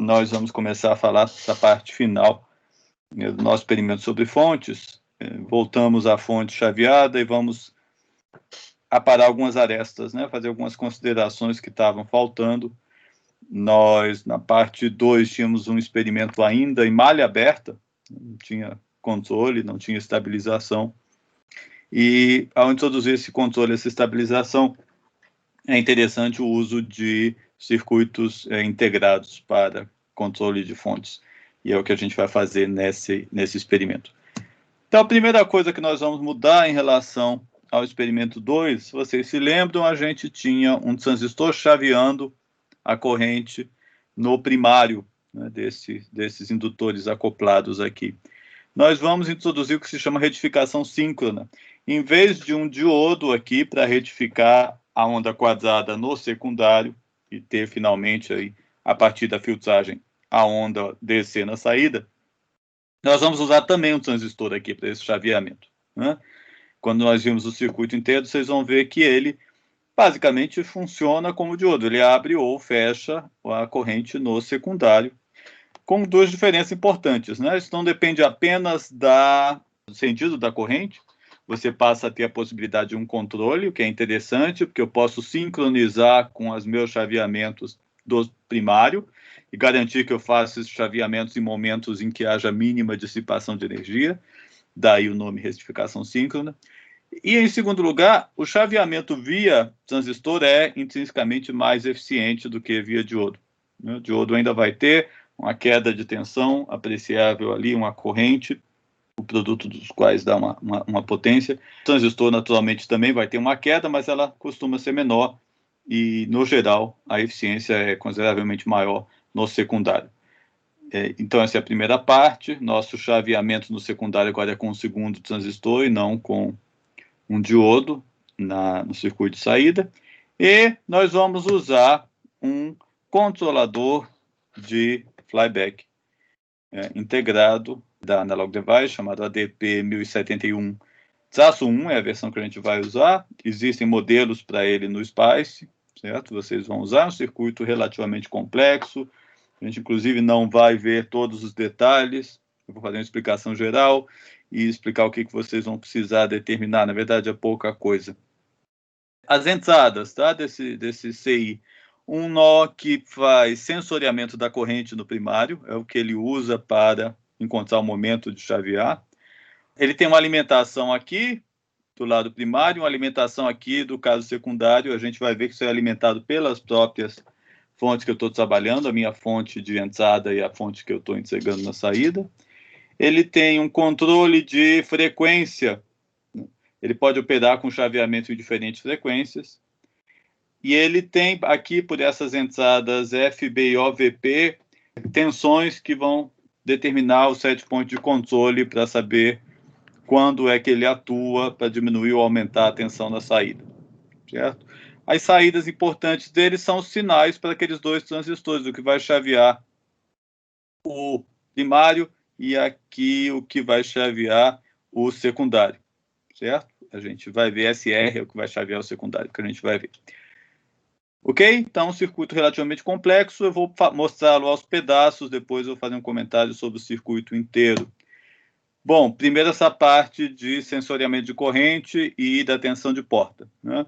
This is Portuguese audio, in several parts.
nós vamos começar a falar dessa parte final do nosso experimento sobre fontes. Voltamos à fonte chaveada e vamos aparar algumas arestas, né? Fazer algumas considerações que estavam faltando. Nós, na parte 2, tínhamos um experimento ainda em malha aberta, não tinha controle, não tinha estabilização. E, ao introduzir esse controle, essa estabilização, é interessante o uso de circuitos integrados para controle de fontes. E é o que a gente vai fazer nesse experimento. Então, a primeira coisa que nós vamos mudar em relação ao experimento 2, se vocês se lembram, a gente tinha um transistor chaveando a corrente no primário, né, desses indutores acoplados aqui. Nós vamos introduzir o que se chama retificação síncrona. Em vez de um diodo aqui para retificar a onda quadrada no secundário e ter finalmente aí, a partir da filtragem, a onda DC na saída, nós vamos usar também um transistor aqui para esse chaveamento, né? Quando nós vimos o circuito inteiro, vocês vão ver que ele basicamente funciona como diodo. Ele abre ou fecha a corrente no secundário, com duas diferenças importantes, né? Isso não depende apenas do sentido da corrente. Você passa a ter a possibilidade de um controle, o que é interessante, porque eu posso sincronizar com os meus chaveamentos do primário e garantir que eu faça esses chaveamentos em momentos em que haja mínima dissipação de energia, daí o nome retificação síncrona. E, em segundo lugar, o chaveamento via transistor é intrinsecamente mais eficiente do que via diodo. O diodo ainda vai ter uma queda de tensão apreciável ali, uma corrente, o produto dos quais dá uma potência. O transistor, naturalmente, também vai ter uma queda, mas ela costuma ser menor e, no geral, a eficiência é consideravelmente maior no secundário. Então, essa é a primeira parte. Nosso chaveamento no secundário agora é com o segundo transistor e não com um diodo no circuito de saída. E nós vamos usar um controlador de flyback integrado da Analog Device, chamado ADP 1071-1, é a versão que a gente vai usar. Existem modelos para ele no SPICE, certo? Vocês vão usar um circuito relativamente complexo. A gente, inclusive, não vai ver todos os detalhes. Eu vou fazer uma explicação geral e explicar o que vocês vão precisar determinar. Na verdade, é pouca coisa. As entradas, tá? Desse CI. Um nó que faz sensoriamento da corrente no primário, é o que ele usa para encontrar o momento de chavear. Ele tem uma alimentação aqui, do lado primário, uma alimentação aqui do caso secundário. A gente vai ver que isso é alimentado pelas próprias fontes que eu estou trabalhando, a minha fonte de entrada e a fonte que eu estou entregando na saída. Ele tem um controle de frequência. Ele pode operar com chaveamento em diferentes frequências. E ele tem aqui, por essas entradas FB e OVP, tensões que vão determinar o set point de controle para saber quando é que ele atua para diminuir ou aumentar a tensão na saída, certo? As saídas importantes dele são os sinais para aqueles dois transistores, o que vai chavear o primário e aqui o que vai chavear o secundário, certo? A gente vai ver SR, é o que vai chavear o secundário, que a gente vai ver. Ok? Então, um circuito relativamente complexo, eu vou mostrá-lo aos pedaços, depois eu vou fazer um comentário sobre o circuito inteiro. Bom, primeiro essa parte de sensoriamento de corrente e da tensão de porta, né?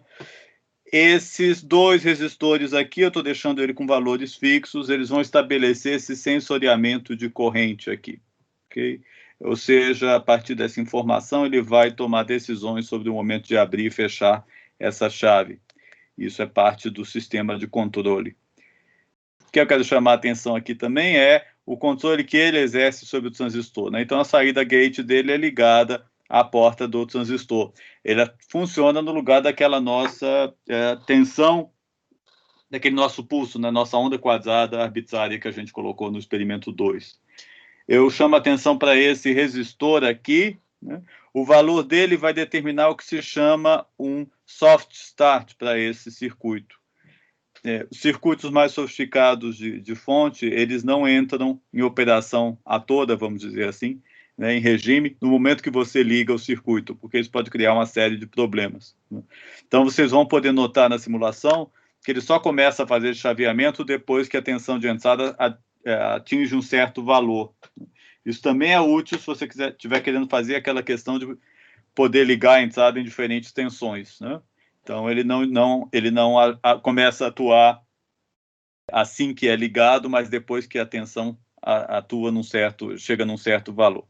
Esses dois resistores aqui, eu estou deixando ele com valores fixos, eles vão estabelecer esse sensoriamento de corrente aqui, ok? Ou seja, a partir dessa informação, ele vai tomar decisões sobre o momento de abrir e fechar essa chave. Isso é parte do sistema de controle. O que eu quero chamar a atenção aqui também é o controle que ele exerce sobre o transistor, né? Então, a saída gate dele é ligada à porta do transistor. Ele funciona no lugar daquela nossa tensão, daquele nosso pulso, na nossa onda quadrada arbitrária que a gente colocou no experimento 2. Eu chamo a atenção para esse resistor aqui, né? O valor dele vai determinar o que se chama um soft start para esse circuito. Os circuitos mais sofisticados de fonte, eles não entram em operação a toda, vamos dizer assim, né, em regime, no momento que você liga o circuito, porque isso pode criar uma série de problemas, né? Então, vocês vão poder notar na simulação que ele só começa a fazer chaveamento depois que a tensão de entrada atinge um certo valor. Isso também é útil se você estiver querendo fazer aquela questão de poder ligar a entrada em diferentes tensões, né? Então, ele não começa a atuar assim que é ligado, mas depois que a tensão atua chega num certo valor.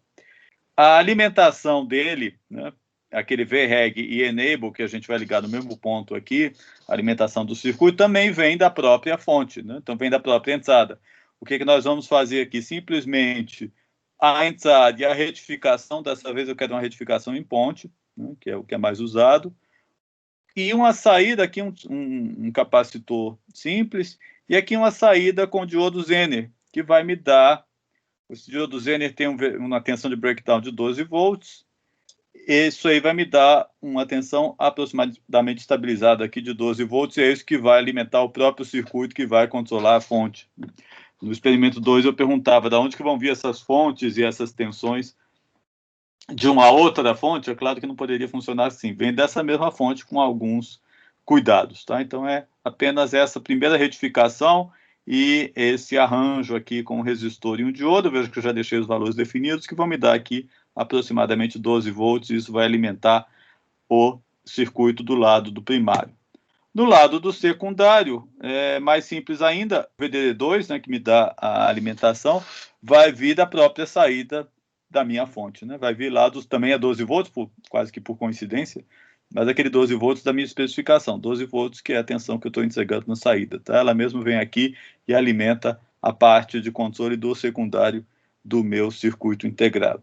A alimentação dele, né, aquele VREG e Enable, que a gente vai ligar no mesmo ponto aqui, a alimentação do circuito, também vem da própria fonte, né? Então, vem da própria entrada. O que nós vamos fazer aqui? Simplesmente a entrada e a retificação, dessa vez eu quero uma retificação em ponte, né, que é o que é mais usado, e uma saída aqui, um capacitor simples, e aqui uma saída com diodo Zener, que vai me dar, o diodo Zener tem uma tensão de breakdown de 12 volts, isso aí vai me dar uma tensão aproximadamente estabilizada aqui de 12 volts, e é isso que vai alimentar o próprio circuito que vai controlar a fonte. No experimento 2 eu perguntava de onde que vão vir essas fontes e essas tensões de uma outra fonte. É claro que não poderia funcionar assim, vem dessa mesma fonte com alguns cuidados, tá? Então é apenas essa primeira retificação e esse arranjo aqui com um resistor e um diodo. Veja que eu já deixei os valores definidos, que vão me dar aqui aproximadamente 12 volts, e isso vai alimentar o circuito do lado do primário. Do lado do secundário, é mais simples ainda, o VDD2, né, que me dá a alimentação, vai vir da própria saída da minha fonte, né? Vai vir lá também a 12 volts, quase que por coincidência, mas aquele 12 volts da minha especificação, 12 volts que é a tensão que eu estou entregando na saída, tá? Ela mesmo vem aqui e alimenta a parte de controle do secundário do meu circuito integrado.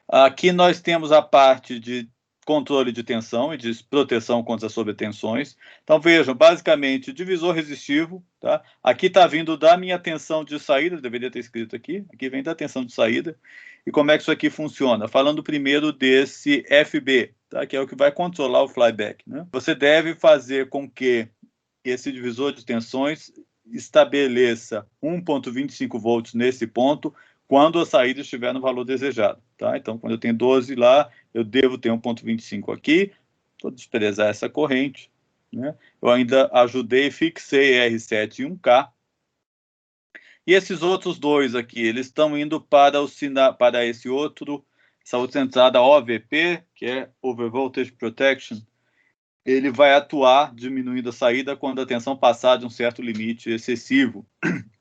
Aqui nós temos a parte de controle de tensão e de proteção contra sobretensões. Então, vejam, basicamente, divisor resistivo, tá? Aqui está vindo da minha tensão de saída, deveria ter escrito aqui vem da tensão de saída. E como é que isso aqui funciona? Falando primeiro desse FB, tá? Que é o que vai controlar o flyback, né? Você deve fazer com que esse divisor de tensões estabeleça 1,25 volts nesse ponto, quando a saída estiver no valor desejado, tá? Então, quando eu tenho 12 lá, eu devo ter 1,25 aqui, vou desprezar essa corrente, né? Eu ainda ajudei e fixei R7 e 1K, e esses outros dois aqui, eles estão indo para essa outra entrada OVP, que é Over Voltage Protection. Ele vai atuar diminuindo a saída quando a tensão passar de um certo limite excessivo.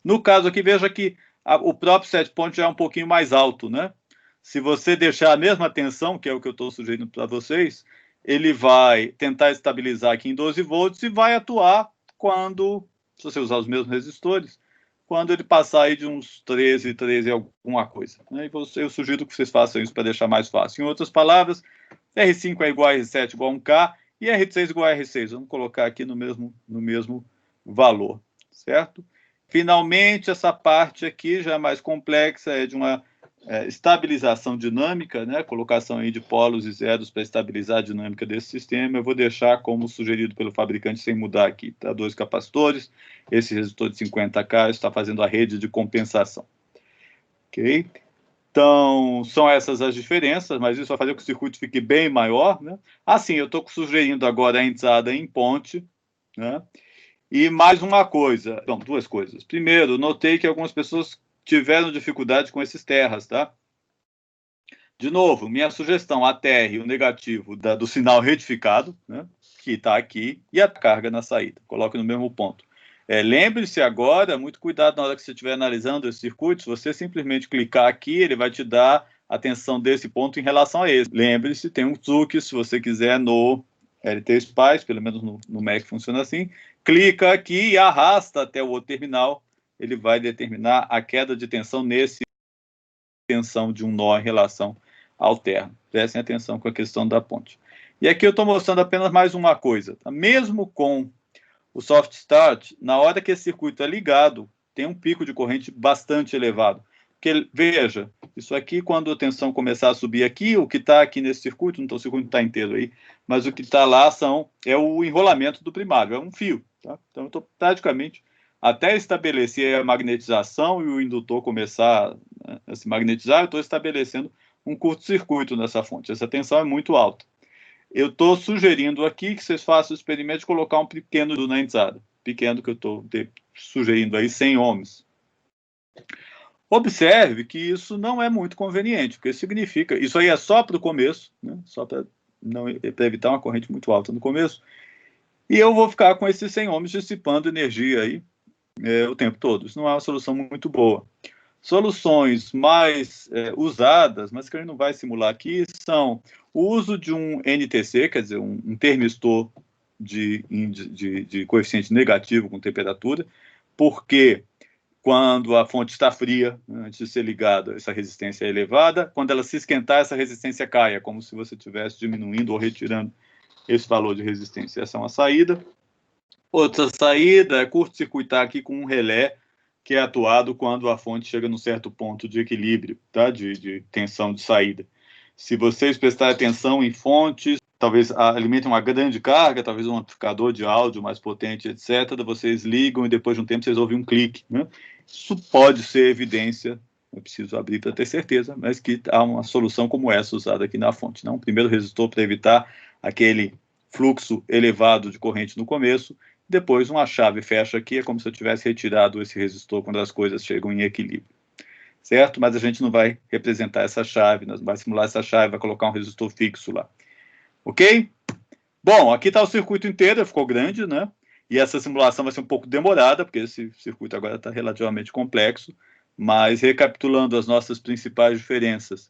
No caso aqui, veja que o próprio set point já é um pouquinho mais alto, né? Se você deixar a mesma tensão, que é o que eu estou sugerindo para vocês, ele vai tentar estabilizar aqui em 12 volts e vai atuar quando, se você usar os mesmos resistores, quando ele passar aí de uns 13 alguma coisa, né? E eu sugiro que vocês façam isso para deixar mais fácil. Em outras palavras, R5 é igual a R7 igual a 1K, e R6 igual a R6. Vamos colocar aqui no mesmo valor, certo? Finalmente, essa parte aqui já é mais complexa, é de uma estabilização dinâmica, né? Colocação aí de polos e zeros para estabilizar a dinâmica desse sistema. Eu vou deixar como sugerido pelo fabricante sem mudar aqui, tá? 2 capacitores, esse resistor de 50K está fazendo a rede de compensação. Ok? Então, são essas as diferenças, mas isso vai fazer com que o circuito fique bem maior, né? Assim, eu estou sugerindo agora a entrada em ponte, né? E mais uma coisa, não, duas coisas. Primeiro, notei que algumas pessoas tiveram dificuldade com esses terras, tá? De novo, minha sugestão, aterre o negativo do sinal retificado, né? Que está aqui, e a carga na saída. Coloque no mesmo ponto. Lembre-se agora, muito cuidado na hora que você estiver analisando esse circuito, se você simplesmente clicar aqui, ele vai te dar a tensão desse ponto em relação a esse. Lembre-se, tem um truque, se você quiser no LT Spice, pelo menos no Mac funciona assim, clica aqui e arrasta até o outro terminal, ele vai determinar a queda de tensão nesse tensão de um nó em relação ao terno. Prestem atenção com a questão da ponte. E aqui eu estou mostrando apenas mais uma coisa, tá? Mesmo com o soft start, na hora que esse circuito é ligado, tem um pico de corrente bastante elevado. Porque, veja, isso aqui, quando a tensão começar a subir aqui, o que está aqui nesse circuito, então o circuito está inteiro aí, mas o que está lá é o enrolamento do primário, é um fio. Tá? Então, eu estou praticamente, até estabelecer a magnetização e o indutor começar a se magnetizar, eu estou estabelecendo um curto-circuito nessa fonte. Essa tensão é muito alta. Eu estou sugerindo aqui que vocês façam o experimento de colocar um pequeno na entrada. Pequeno que eu estou sugerindo aí 100 ohms. Observe que isso não é muito conveniente, porque significa, isso aí é só para o começo, né? Só para evitar uma corrente muito alta no começo, e eu vou ficar com esses 100 ohms dissipando energia aí o tempo todo. Isso não é uma solução muito boa. Soluções mais usadas, mas que a gente não vai simular aqui, são o uso de um NTC, quer dizer, um termistor de coeficiente negativo com temperatura, porque quando a fonte está fria, antes de ser ligada, essa resistência é elevada. Quando ela se esquentar, essa resistência cai. É como se você estivesse diminuindo ou retirando esse valor de resistência. Essa é uma saída. Outra saída é curto-circuitar aqui com um relé, que é atuado quando a fonte chega num certo ponto de equilíbrio, tá? de tensão de saída. Se vocês prestarem atenção em fontes, talvez alimentem uma grande carga, talvez um amplificador de áudio mais potente, etc., vocês ligam e depois de um tempo vocês ouvem um clique, né? Isso pode ser evidência, eu preciso abrir para ter certeza, mas que há uma solução como essa usada aqui na fonte. Não? Primeiro resistor para evitar aquele fluxo elevado de corrente no começo, depois uma chave fecha aqui, é como se eu tivesse retirado esse resistor quando as coisas chegam em equilíbrio. Certo? Mas a gente não vai representar essa chave, nós vai simular essa chave, vai colocar um resistor fixo lá. Ok? Bom, aqui está o circuito inteiro, ficou grande, né? E essa simulação vai ser um pouco demorada, porque esse circuito agora está relativamente complexo, mas recapitulando as nossas principais diferenças.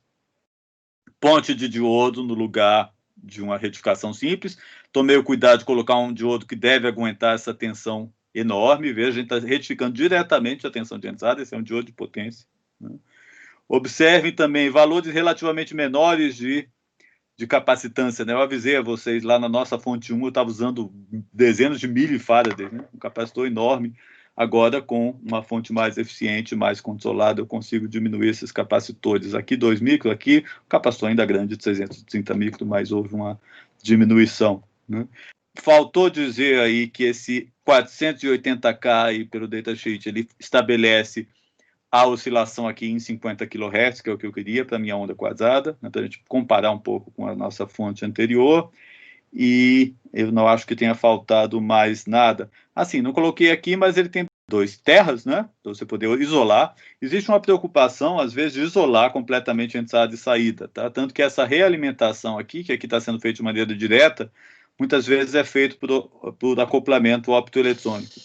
Ponte de diodo no lugar de uma retificação simples. Tomei o cuidado de colocar um diodo que deve aguentar essa tensão enorme. Veja, a gente está retificando diretamente a tensão de entrada, esse é um diodo de potência. Né? Observem também valores relativamente menores de capacitância, né? Eu avisei a vocês, lá na nossa fonte 1, eu estava usando dezenas de milifarads, né? Um capacitor enorme. Agora, com uma fonte mais eficiente, mais controlada, eu consigo diminuir esses capacitores. Aqui 2 micros, aqui o capacitor ainda grande de 630 micros, mas houve uma diminuição, né? Faltou dizer aí que esse 480K aí pelo datasheet, ele estabelece a oscilação aqui em 50 kHz, que é o que eu queria para a minha onda quadrada, né, para a gente comparar um pouco com a nossa fonte anterior, e eu não acho que tenha faltado mais nada. Assim, não coloquei aqui, mas ele tem 2 terras, né, para você poder isolar. Existe uma preocupação, às vezes, de isolar completamente a entrada e saída, tá? Tanto que essa realimentação aqui, que aqui está sendo feita de maneira direta, muitas vezes é feito por acoplamento optoeletrônico.